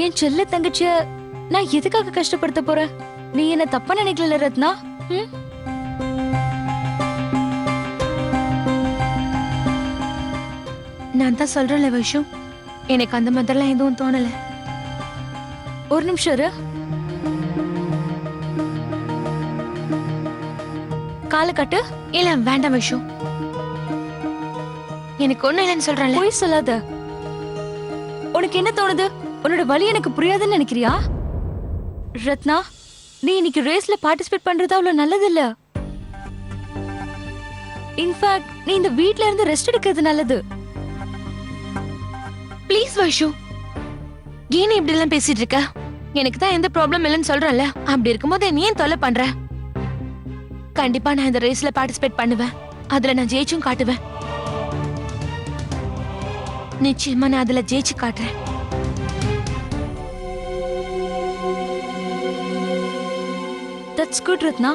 என் செல்ல தங்கச்சிய நான் எதுக்காக கஷ்டப்படுத்த போறேன்? நீ என்ன தப்பா நினைக்கல ரத்னா? ம்? நான் தான் சொல்றேன்ல வைஷு, எனக்கு அந்த மாதிரிலாம் எதுவும் தோணல. ஒரு நிமிஷம் இரு. காலை கட்டு. இல்ல வேண்டாம் வைஷு, எனக்கு ஒண்ணு இல்லைன்னு சொல்றேன்ல. போய் சொல்லாத. உனக்கு என்ன தோணுது? உன்னோட வலி எனக்கு புரியாதுன்னு நினைக்கிறியா? ரத்னா, நீ இன்னைக்கு ரேஸ்ல பார்ட்டிசிபேட் பண்றது அவ்வளவு நல்லது இல்ல. இன்ஃபேக்ட் நீ இந்த வீட்ல இருந்து ரெஸ்ட் எடுக்கிறது நல்லது. ப்ளீஸ் வைஷு, ஏன் இப்படி எல்லாம் பேசிட்டு இருக்க? எனக்கு தான் எந்த ப்ராப்ளம் இல்லைன்னு சொல்றேன்ல. அப்படி இருக்கும்போது நீ ஏன் தொல்லை பண்ற? கண்டிப்பா நான் இந்த ரேஸ்ல பார்ட்டிசிபேட் பண்ணுவேன். அதுல நான் ஜெயிச்சும் காட்டுவேன். நிச்சயமா நான் அதுல ஜெயிச்சு காட்டுறேன். That's good Ratna.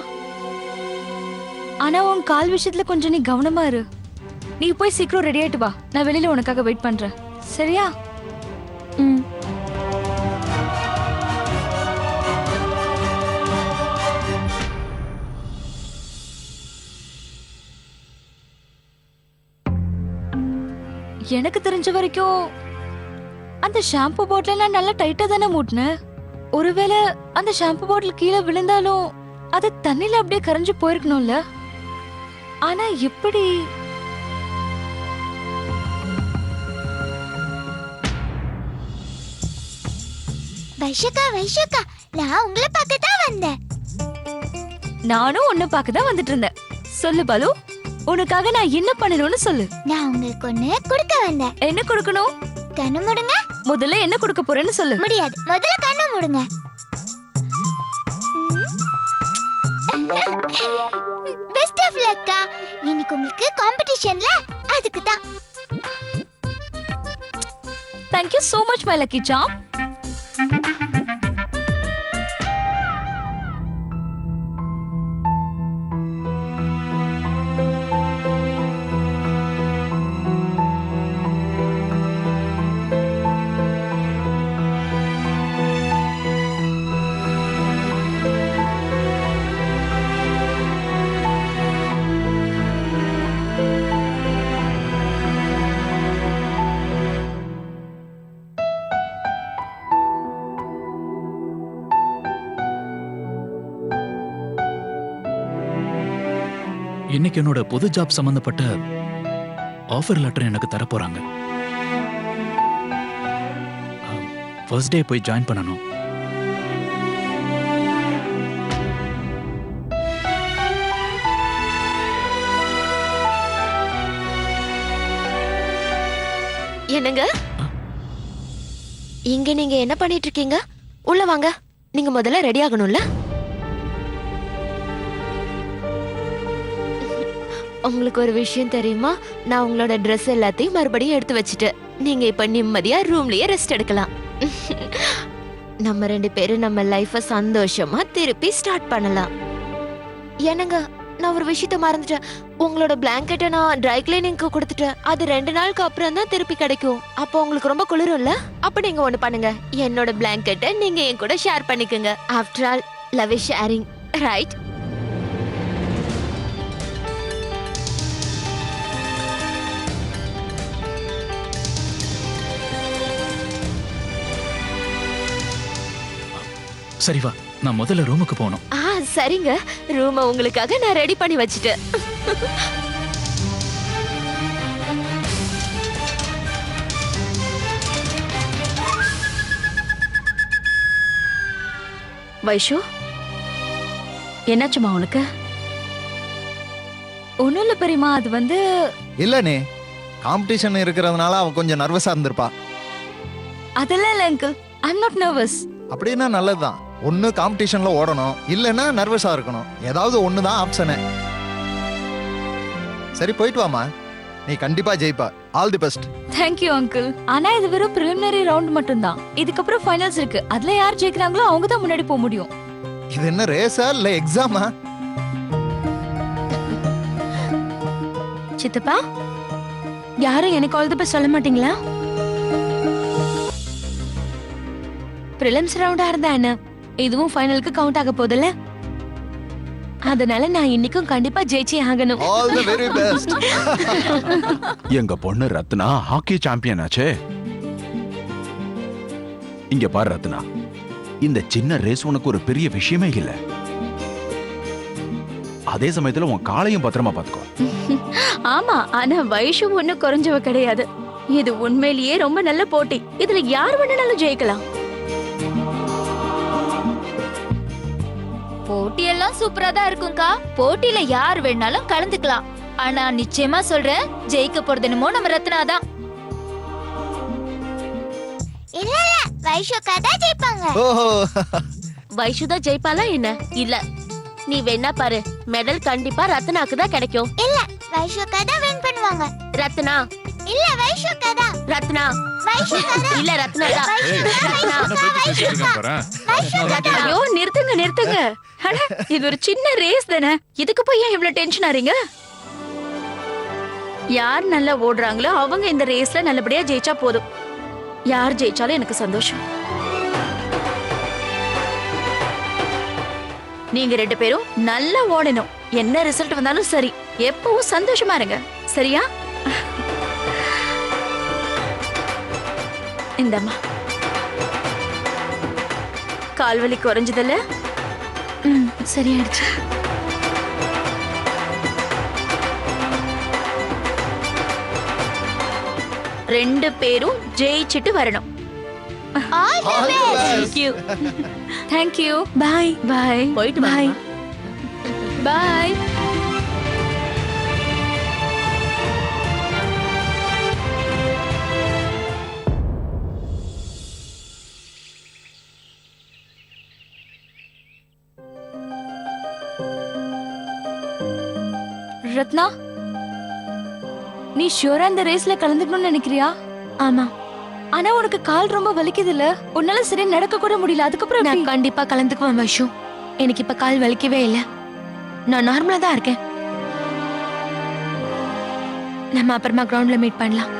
ஆனா உன் கால் விஷயத்துல கொஞ்சம் நீ கவனமா இரு. நீ போய் சீக்கிரம் ரெடி ஆயிட்டு வா. நான் வெளியில உனக்காக வெயிட் பண்றேன். சரியா? ம். எனக்கு தெரிஞ்ச வரைக்கும் அந்த ஷாம்பு பாட்டில நான் நல்லா டைட்டா தானே மூட்டினேன். ஒருவேளை அந்த ஷாம்பு பாட்டில் கீழே விழுந்தாலும் அது தண்ணில அப்படியே கரைஞ்சு போயிருக்கணும்ல. ஆனா எப்படி? வைஷுக்கா வைஷுக்கா, நான் உங்களை பார்க்க தான் வந்தேன். நானும் உன்னை பார்க்க தான் வந்துட்டு இருந்தேன். சொல்லு பாலு, உனக்காக நான் என்ன பண்ணணும்னு சொல்லு. நான் உங்களுக்கு ஒண்ணு கொடுக்க வந்தேன். என்ன கொடுக்கணும்? கண்ணு மூடுங்க. முதல்ல என்ன கொடுக்க போறேன்னு சொல்லு. முடியாது, முதல்ல கண்ணு மூடுங்க. பெஸ்ட் ஆஃப் லக்கா. இன்னைக்கு உங்களுக்கு காம்படிஷன்ல அதுக்கு தான். Thank you so much my lucky charm. இன்னைக்கு என்னோட புது ஜாப் சம்பந்தப்பட்ட ஆஃபர் லெட்டர் எனக்கு தர போறாங்க. ஃபர்ஸ்ட் டே போய் ஜாயின் பண்ணணும். என்னங்க, இங்க நீங்க என்ன பண்ணிட்டு இருக்கீங்க? உள்ள வாங்க. நீங்க முதல்ல ரெடி ஆகணும்ல. உங்களுக்கு ஒரு விஷயம் தெரியுமா? நான் உங்களோட ட்ரெஸ் எல்லாத்தையும் மறுபடியும் எடுத்து வச்சுட்டேன். நீங்க இப்ப நிம்மதியா ரூம்லயே ரெஸ்ட் எடுக்கலாம். நம்ம ரெண்டு பேரும் நம்ம லைஃப சந்தோஷமா திருப்பி ஸ்டார்ட் பண்ணலாம். என்னங்க, நான் ஒரு விஷயத்த மறந்துட்டேன். உங்களோட பிளாங்கெட்டை நான் ட்ரை கிளீனிங்க்கு கொடுத்துட்டேன். அது 2 நாளுக்கு அப்புறம் தான் திருப்பி கிடைக்கும். அப்போ உங்களுக்கு ரொம்ப குளிரும்ல? அப்ப நீங்க ஒண்ணு பண்ணுங்க, என்னோட பிளாங்கெட்டை நீங்க என் கூட ஷேர் பண்ணிக்கோங்க. After all love is sharing, right? சரி வா, நான் முதல்ல ரூமுக்கு போகணும். சரிங்க, ரூமை உங்களுக்காக நான் ரெடி பண்ணி வச்சுட்டேன். வைஷு, என்னாச்சுமா உனக்கு? ஒண்ணும் இல்ல பெரியமா. அது வந்து இல்லனே, காம்படிஷன் இருக்கிறதுனால அவ கொஞ்சம் நர்வஸா இருந்திருப்பா. அதெல்லாம் இல்ல uncle. I am not nervous. அப்படின்னா நல்லதுதான். ஒன்னு காம்படிஷன்ல ஓடணும், இல்லைன்னா நர்வஸா இருக்கணும். ஏதாவது ஒண்ணுதான் ஆப்ஷனு. சரி போயிட்டு வாமா, நீ கண்டிப்பா ஜெயிப்பா. All the best. Thank you uncle. ஆனா இது வெறும் preliminary ரவுண்ட் மட்டும் தான். இதுக்கப்புறம் ஃபைனல்ஸ் இருக்கு. அதுல யார் ஜெயிக்கிறாங்களோ அவங்க தான் முன்னாடி போக முடியும். இது என்ன ரேஸா இல்ல எக்ஸாமா? சித்தப்பா, யாரும் எனக்கு ஆல் தி பெஸ்ட் சொல்ல மாட்டீங்களா? பிரிலிம்ஸ் ரவுண்டா இருந்தா என்ன, இதுவும் ஃபைனலுக்கு கவுண்ட் ஆக போகுதுல்ல. அதனால நான் இன்னைக்கும் கண்டிப்பா ஜெயிச்சே ஆகணும். All the very best. எங்க பொண்ணு ரத்னா ஹாக்கி சாம்பியன் ஆச்சே. இங்க பாரு ரத்னா, இந்த சின்ன ரேஸ் உனக்கு ஒரு பெரிய விஷயமே இல்ல. அதே சமயத்துல உன் காலையும் பத்திரமா பாத்துக்கோ. ஆமா, ஆனா வைஷு ஒண்ணும் குறைஞ்சவ கிடையாது. இது உண்மையிலேயே ரொம்ப நல்ல போட்டி. இதுல யார் வேணாலும் ஜெயிக்கலாம். போட்டி எல்லாம் சூப்பரா தான் இருக்கும்க்கா. போட்டியில யார் வேணாலும் கலந்துக்கலாம். ஆனா நிச்சயமா சொல்றேன், ஜெயிக்க போறது என்னமோ நம்ம ரத்னா தான். இல்ல இல்ல, வைஷோக்கா தான் ஜெயிப்பாங்க. ஓஹோ, வைஷு தான் ஜெயிப்பாளா என்ன? இல்ல, நீ வேணா பாரு, மெடல் கண்டிப்பா ரத்னாக்கு தான் கிடைக்கும். இல்ல, வைஷோக்கா தான் வின் பண்ணுவாங்க. ரத்னா, இல்ல, வைஷோக்கா தான். ரத்னா, வைஷோக்கா தான். இல்ல ரத்னா தான். ரத்னா. ஐயோ, நிறுத்துங்க நிறுத்துங்க. அட, இது ஒரு சின்ன ரேஸ் தானே, இதுக்கு போய் ஏன் இவ்வளவு டென்ஷன் ஆறீங்க? யார் நல்லா ஓடுறாங்களோ அவங்க இந்த ரேஸ்ல நல்லபடியா ஜெயிச்சா போதும். யார் ஜெயிச்சாலும் எனக்கு சந்தோஷம். நீங்க 2 பேரும் நல்லா ஓடணும். என்ன ரிசல்ட் வந்தாலும் சரி, எப்பவும் சந்தோஷமா இருங்க. சரியா? இந்தம்மா, கால்வலி குறைஞ்சதில்ல? சரியாயிடுச்சு. ரெண்டு பேரும் ஜெயிச்சிட்டு வரணும். All the Thank you. Thank you. Bye. Bye. போயிட்டு Bye. வாங்க. Bye. ரத்னா, நீ ஷூரா இந்த ரேஸ்ல கலந்துக்கணும்னு நினைக்கிறியா? ஆமா, ஆனா உனக்கு கால் ரொம்ப வலிக்குது இல்ல? உன்னால சரி நடக்க கூட முடியல. அதுக்கப்புறம் நான் எப்படி? கண்டிப்பா கலந்துக்குவேன் வைஷு. எனக்கு இப்ப கால் வலிக்கவே இல்ல, நான் நார்மலா தான் இருக்கேன். நம்ம அப்புறமா கிரவுண்ட்ல மீட் பண்ணலாம்.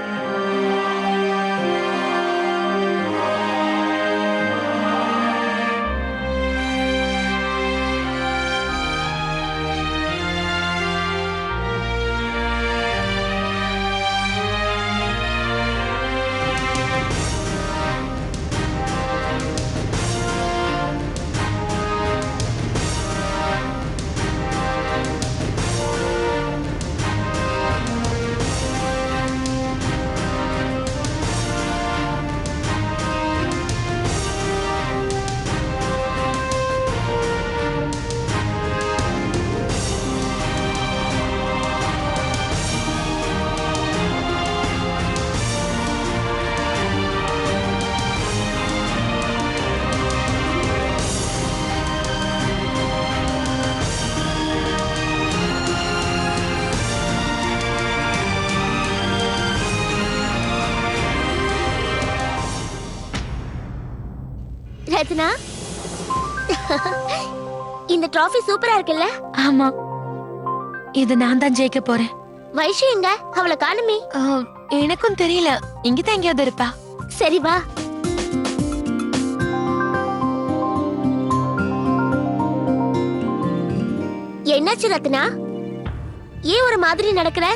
ரத்னா, இந்த ட்ராஃபி சூப்பரா இருக்குல்ல? ஆமா, இது நான் தான் ஜெயிக்க போறேன். வைஷு எங்க? அவளை காணுமே. எனக்கும் தெரியல, இங்கதான் எங்கேயாவது இருப்பா. சரி வா. என்னாச்சு ரத்னா? ஏன் ஒரு மாதிரி நடக்கிற?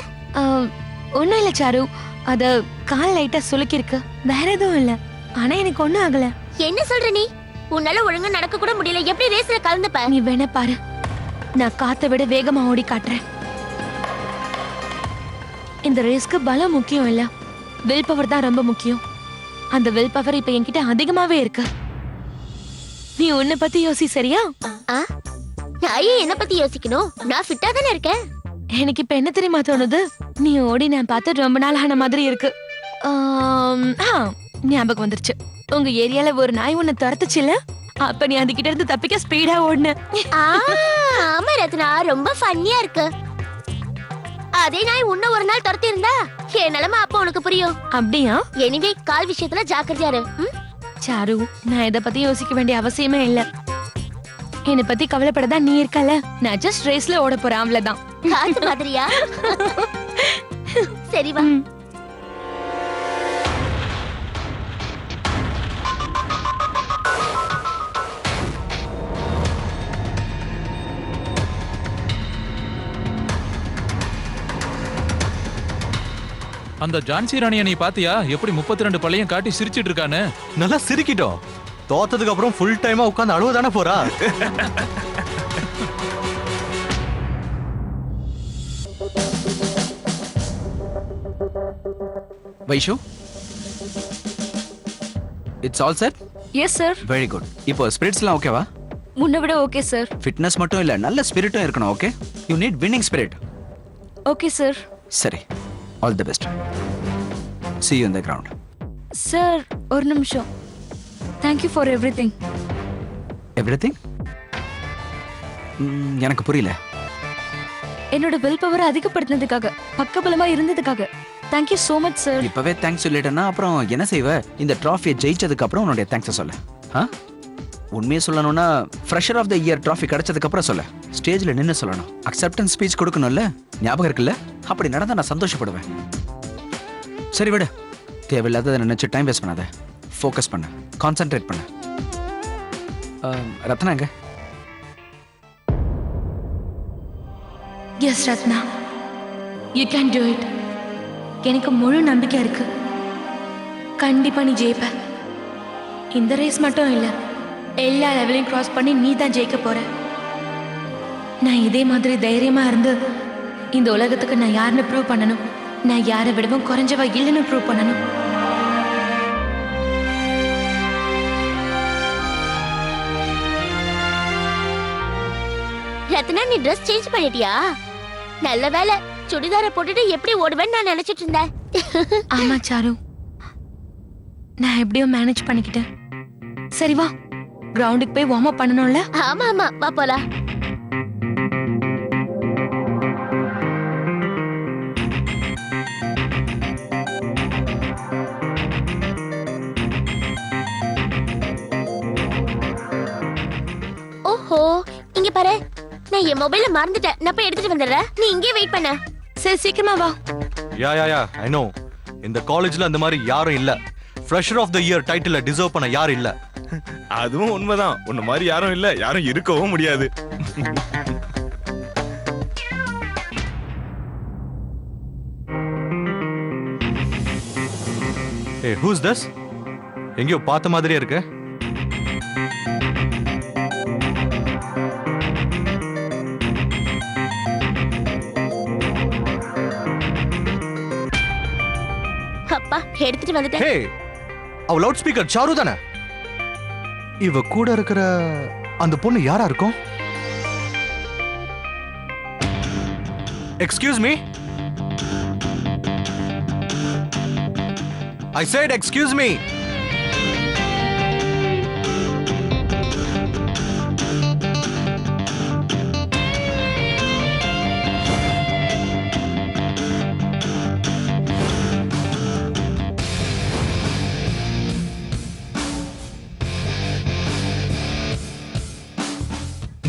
ஒண்ணும் இல்ல சாரு, அது கால் லைட்டா சுளுக்கி இருக்கு, வேற எதுவும் இல்ல. ஆனா எனக்கு ஒண்ணும் ஆகல. என்ன சொல்ற நீ? உன்னால ஒழுங்கா நடக்க கூட முடியல, எப்படி ரேஸ்ல கலந்துப்ப? நீ வேணா பாரு, நான் காத்தை விட வேகமா ஓடி காட்டுறேன். இந்த ரேஸ்க்கு பலம் முக்கியம் இல்ல, வில் பவர் தான் ரொம்ப முக்கியம். அந்த வில் பவர் இப்ப என்கிட்ட அதிகமாவே இருக்கு. நீ உன்னை பத்தி யோசி, சரியா? நான் ஏன் என்ன பத்தி யோசிக்கணும்? நான் ஃபிட்டா தானே இருக்கேன். எனக்கு இப்ப என்ன தெரியுமா தோணுது, நீ ஓடி நான் பார்த்து ரொம்ப நாள் ஆன மாதிரி இருக்கு. ஞாபகம் வந்துருச்சு, உங்க ஏரியால ஒரு நாய் உன்னை துரத்துச்சுல, அப்ப நீ அதுகிட்ட இருந்து தப்பிக்க ஸ்பீடா ஓடுன. ஆமா ரத்னா, ரொம்ப ஃபன்னியா இருக்கு. அதே நாய் உன்ன ஒரு நாள் துரத்தி இருந்தா என் நிலைமை அப்ப உனக்கு புரியும். அப்படியா? எனிவே கால் விஷயத்துல ஜாக்கிரதையா இரு. சாரு, நான் இத பத்தி யோசிக்க வேண்டிய அவசியமே இல்ல. என்னை பத்தி கவலைப்படதான் நீ இருக்கல. நான் ஜஸ்ட் ரேஸ்ல ஓட போறேன், அவ்வளவுதான். காத்து மாதிரியா? சரி வா. அந்த ஜான்சி ராணியை நீ பாத்தியா எப்படி 32 பள்ளையும் காட்டி சிரிச்சிட்டு இருக்கான்னு? நல்லா சிரிக்கிட்டோம். தோத்ததுக்கு அப்புறம் ஃபுல் டைமா உட்காந்து அழுவ தானே போறா. Vaishu, it's all set. Yes sir. Very good. இப்போ ஸ்பிரிட்ஸ்லாம் ஓகேவா? முன்ன விட ஓகே சார். ஃபிட்னஸ் மட்டும் இல்ல, நல்ல ஸ்பிரிட்டும் இருக்கணும். Okay, you need winning spirit. Okay sir. சரி, all the best. see you in the ground. Sir ஒரு நிமிஷம். Thank you for everything. எவ்ரிதிங்? எனக்கு புரியல. என்னோட வில் பவரை அதிகப்படுத்தினதுக்காக, பக்கபலமா இருந்ததுக்காக தேங்க்யூ so மச் சார். இப்பவே தேங்க்ஸ் சொல்லிட்டேன்னா அப்புறம் என்ன செய்வ? இந்த ட்ராஃபியை ஜெயிச்சதுக்கு அப்புறம் உன்னுடைய தேங்க்ஸை சொல்ல. உண்மையை சொல்லணும்னா fresher of the year trophy கிடைச்சதுக்கு அப்புறம் சொல்ல. ஸ்டேஜ்ல நின்று சொல்லணும். அக்செப்டன்ஸ் ஸ்பீச் கொடுக்கணும்ல, ஞாபகம் இருக்குல்ல? அப்படி நடந்தா நான் சந்தோஷப்படுவேன். சரி விடு, தேவையில்லாத நினைச்சு டைம் வேஸ்ட் பண்ணாத. ஃபோக்கஸ் பண்ணு, கான்சென்ட்ரேட் பண்ணு. ரத்னா எங்க? Yes Ratna, you can do it. எனக்கு முழு நம்பிக்கை இருக்கு. கண்டிப்பா நீ ஜெயிப்ப. இந்த ரேஸ் மட்டும் இல்லை, எல்லா லெவலையும் கிராஸ் பண்ணி நீ தான் ஜெயிக்க போற. நான் இதே மாதிரி தைரியமா இருந்து இந்த உலகத்துக்கு நான் யாருன்னு ப்ரூவ் பண்ணணும். நான் யாரை விடவும் குறைஞ்சவா இல்லைன்னு ப்ரூவ் பண்ணணும். ரத்னா, நீ ட்ரெஸ் சேஞ்ச் பண்ணிட்டியா? நல்ல வேலை, சுடிதாரை போட்டுட்டு எப்படி ஓடுவேன்னு நான் நினைச்சிட்டு இருந்தேன். ஆமா சாரு, நான் எப்படியோ மேனேஜ் பண்ணிக்கிட்டேன். சரி வா, கிரவுண்டுக்கு போய் வார்ம் அப் பண்ணணும்ல. ஆமா ஆமா, வா போலாம். ஓஹோ, இங்க பாரு, நான் என் மொபைல மறந்துட்டேன். நான் போய் எடுத்துட்டு வந்துடுறேன். நீ இங்கே வெயிட் பண்ண. சரி, சீக்கிரமா வா. Yeah I know. இந்த காலேஜ்ல அந்த மாதிரி யாரும் இல்ல. ஃப்ரெஷர் ஆஃப் த இயர் டைட்டில டிசர்வ் பண்ண யாரும் இல்ல. அதுவும் உண்மைதான். உன்ன மாதிரி யாரும் இல்ல, யாரும் இருக்கவும் முடியாது. ஏய், who's this? எங்கேயோ பார்த்த மாதிரியே இருக்கு. அப்பா, எடுத்துட்டு வந்துட்டேன். ஹே, அவ லவுட் ஸ்பீக்கர் சாரு தானே? இவ கூட இருக்கிற அந்த பொண்ணு யாரா இருக்கும்? எக்ஸ்கியூஸ் மீ, ஐ said excuse me.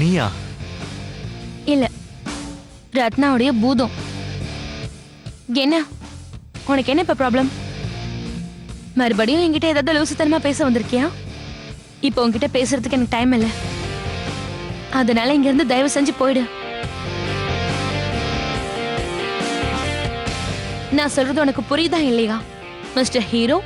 நீயா? இல்ல, ரத்னாவுடைய பூதம். என்ன உனக்கு என்ன இப்ப ப்ராப்ளம்? மறுபடியும் என்கிட்ட ஏதாவது லூசுத்தனமா பேச வந்திருக்கியா? இப்போ உன்கிட்ட பேசுறதுக்கு எனக்கு டைம் இல்லை. அதனால இங்க இருந்து தயவு செஞ்சு போயிடு. நான் சொல்றது உனக்கு புரியுதா இல்லையா மிஸ்டர் ஹீரோ?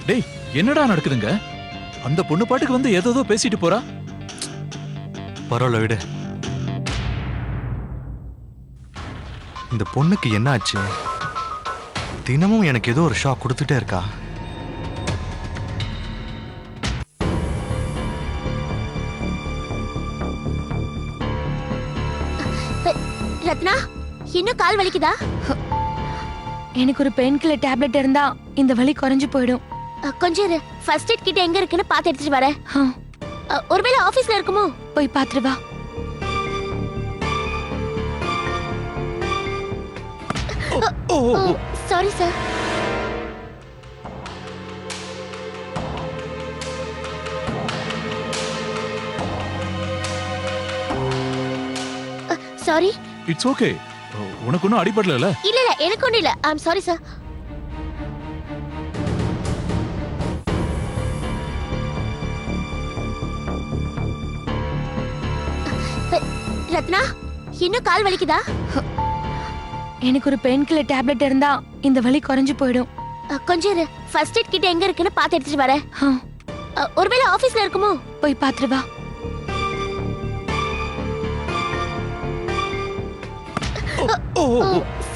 டேய், என்னடா நடக்குதுங்க? அந்த பொண்ணு பாட்டுக்கு வந்து ஏதோ பேசிட்டு போறா. பரவாயில்ல விடு. இந்த பொண்ணுக்கு என்ன ஆச்சு? தினமும் எனக்கு ஏதோ ஒரு ஷாக் கொடுத்துட்டே இருக்கா. ரத்னா, இன்னும் கால் வலிக்குதா? எனக்கு ஒரு பெயின் கில்லர் டேப்லெட் இருந்தா இந்த வலி குறைஞ்சு போயிடும். கொஞ்சம் இரு, ஃபர்ஸ்ட் எய்ட் கிட்ட எங்க இருக்குன்னு பார்த்து எடுத்துட்டு வரேன். ஒருவேளை ஆபீஸ்ல இருக்குமோ? போய் பாத்துட்டு வா. Sorry sir. Sorry. It's okay. உனக்கு ஒன்றும் அடிபடல? இல்ல இல்ல, எனக்கு ஒண்ணும் இல்ல. I'm sorry sir. ரத்னா இன்னும் கால் வலிக்குதா? எனக்கு ஒரு பெயின் கில்லர் டேப்லெட் இருந்தா இந்த வலி குறைஞ்சு போயிடும். கொஞ்சம் இரு, ஃபர்ஸ்ட் எய்ட் கிட்ட எங்க இருக்குன்னு பார்த்து எடுத்துட்டு வரேன். ஆ, ஒருவேளை ஆபீஸ்ல இருக்குமோ? போய் பாத்துட்டு வா.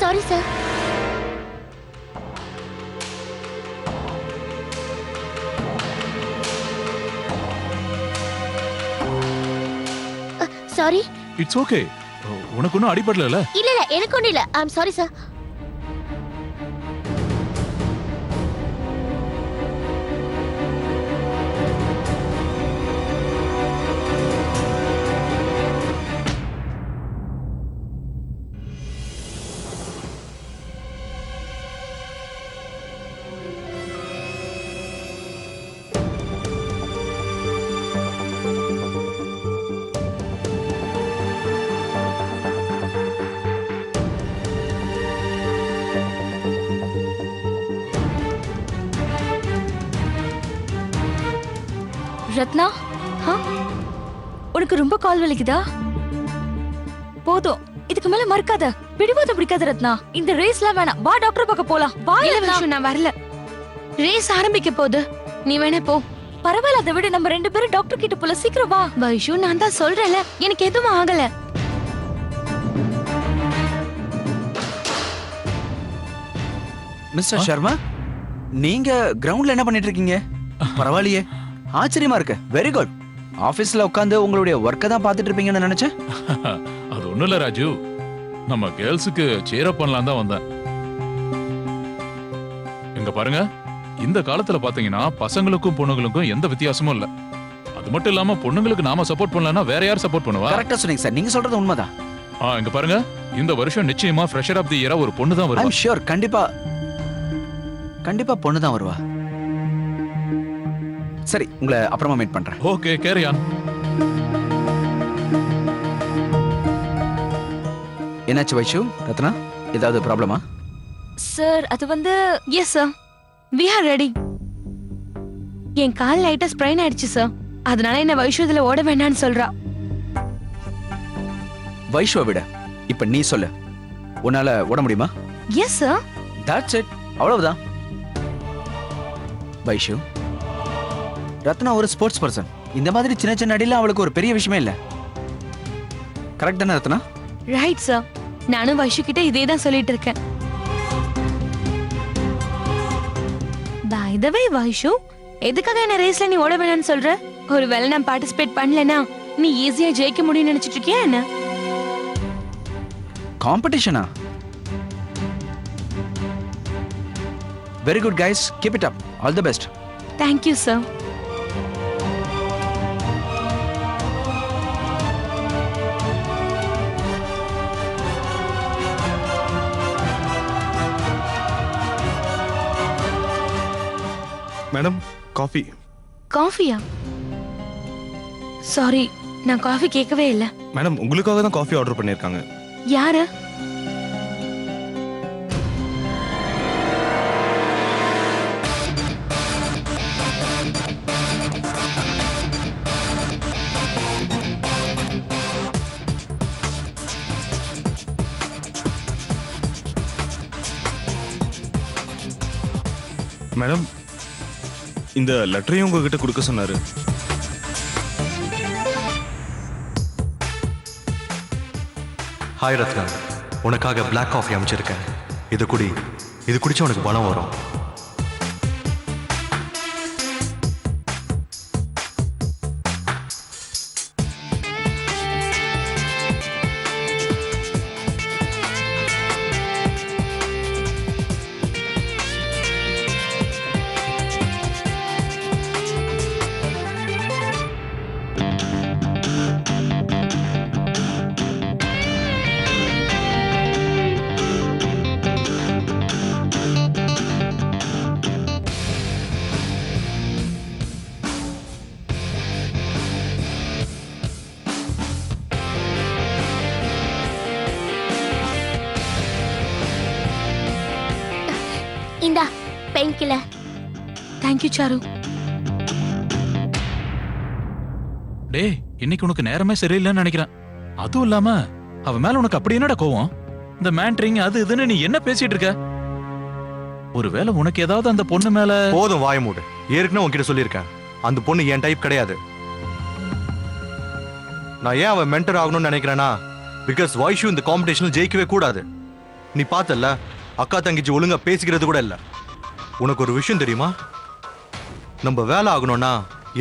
Sorry sir. Sorry. It's okay. உனக்கு ஒன்றும் அடிபடல? இல்ல இல்ல, எனக்கு ஒண்ணும் இல்ல. ஐ அம் சாரி சார். ரத்னா, உனக்கு ரொம்ப கால் வலிக்குதா? போதும், இதுக்கு மேல மறக்காத. பிடிவாத பிடிக்காத ரத்னா. இந்த ரேஸ்லாம் வேணாம். வா டாக்டர் பக்கம் போலாம். வா இல்ல ரத்னா. வைஷு, நான் வரல. ரேஸ் ஆரம்பிக்க போகுது, நீ வேணா போ. பரவாயில்ல, அதை விட நம்ம 2 பேரும் டாக்டர் கிட்ட போல. சீக்கிரம் வா. வைஷு, நான் தான் சொல்றேன்ல, எனக்கு எதுவும் ஆகல. மிஸ்டர் சர்மா, நீங்க கிரவுண்ட்ல என்ன பண்ணிட்டு இருக்கீங்க? பரவாயில்லையே, ஆச்சரியமா இருக்கு. Very good. ஆபீஸ்ல உட்கார்ந்து உங்களுடைய ஒர்க்கை தான் பார்த்துட்டு இருப்பீங்கன்னு நினைச்சேன். அது ஒண்ணும் இல்ல ராஜு, நம்ம கேர்ள்ஸுக்கு சேரப் பண்ணலாம் தான் வந்தேன். இங்க பாருங்க, இந்த காலத்துல பாத்தீங்கன்னா பசங்களுக்கும் பொண்ணுங்களுக்கும் எந்த வித்தியாசமும் இல்ல. அது மட்டும் இல்லாம பொண்ணுங்களுக்கு நாம சப்போர்ட் பண்ணலன்னா வேற யார் சப்போர்ட் பண்ணுவா? கரெக்டா சொன்னீங்க சார், நீங்க சொல்றது உண்மைதான். இங்க பாருங்க, இந்த வருஷம் நிச்சயமா ஃப்ரெஷர் ஆஃப் தி இயரா ஒரு பொண்ணு தான் வருவா. ஐம் ஷூர், கண்டிப்பா கண்டிப்பா பொண்ணு தான் வருவா. சரி, உங்களை அப்புறமா மீட் பண்றேன். Okay, carry on. என்னாச்சு வைஷு? ரத்னா, ஏதாவது ப்ராப்ளமா? சார், அது வந்து yes sir, we are ready. என் கால் லைட்டா ஸ்ப்ரெயின் ஆயிடுச்சு சார், அதனால என்ன வைஷு இதுல ஓட வேண்டாம்னு சொல்றா. வைஷுவை விட இப்ப நீ சொல்லு, உன்னால ஓட முடியுமா? Yes sir. That's it, அவ்வளவுதான். வைஷு, ரத்னா ஒரு ஸ்போர்ட்ஸ் பர்சன். இந்த மாதிரி சின்ன சின்ன அடியில அவளுக்கு ஒரு பெரிய விஷயமே இல்ல. கரெக்ட் தானே ரத்னா? ரைட் சார், நானும் வைஷு கிட்ட இதே தான் சொல்லிட்டு இருக்கேன். பை த வே வைஷு, எதுக்காக என்ன ரேஸ்ல நீ ஓட வேணாம்னு சொல்ற? ஒருவேளை நான் பார்ட்டிசிபேட் பண்ணலனா நீ ஈஸியா ஜெயிக்க முடியும்னு நினைச்சிட்டு இருக்கியா என்ன? காம்படிஷனா? Very good guys, keep it up. All the best. Thank you sir. Madam, coffee. காஃபியா? சாரி, நான் காஃபி கேட்கவே இல்ல. மேடம், உங்களுக்காக தான் காஃபி ஆர்டர் பண்ணிருக்காங்க. யாரு? மேடம், இந்த லெட்டரையும் உங்ககிட்ட கொடுக்க சொன்னாரு. ஹாய் ரத்னா, உனக்காக பிளாக் காஃபி அமைச்சிருக்கேன். இது குடிச்சா உனக்கு பலம் வரும். இந்தா painkiller. Thank you sir. டேய், இன்னைக்கு உனக்கு நேரமே சரியில்லைன்னு நினைக்கிறேன். அதுவும் இல்லாம அவ மேல உனக்கு அப்படி என்னடா கோவம்? இந்த மேண்ட்ரிங் அது இதுன்னு நீ என்ன பேசிட்டு இருக்க? ஒருவேளை உனக்கு ஏதாவது அந்த பொண்ணு மேல போதும் வாய மூடு. ஏற்கனவே உன்கிட்ட சொல்லியிருக்கேன், அந்த பொண்ணு என் டைப் கிடையாது. நான் ஏன் அவன் மென்டர் ஆகணும்னு நினைக்கிறேன்னா, பிகாஸ் வைஷு இந்த காம்படிஷனில் ஜெயிக்கவே கூடாது. நீ பார்த்தல, அக்கா தங்கச்சி ஒழுங்கா பேசிக்கிறது கூட இல்லை. உனக்கு ஒரு விஷயம் தெரியுமா? நம்ம வேலை ஆகணும்னா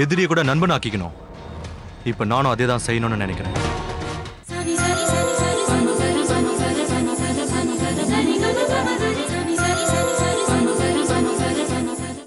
எதிரியை கூட நண்பன் ஆக்கிக்கணும். இப்போ நானும் அதே தான் செய்யணும்னு நினைக்கிறேன்.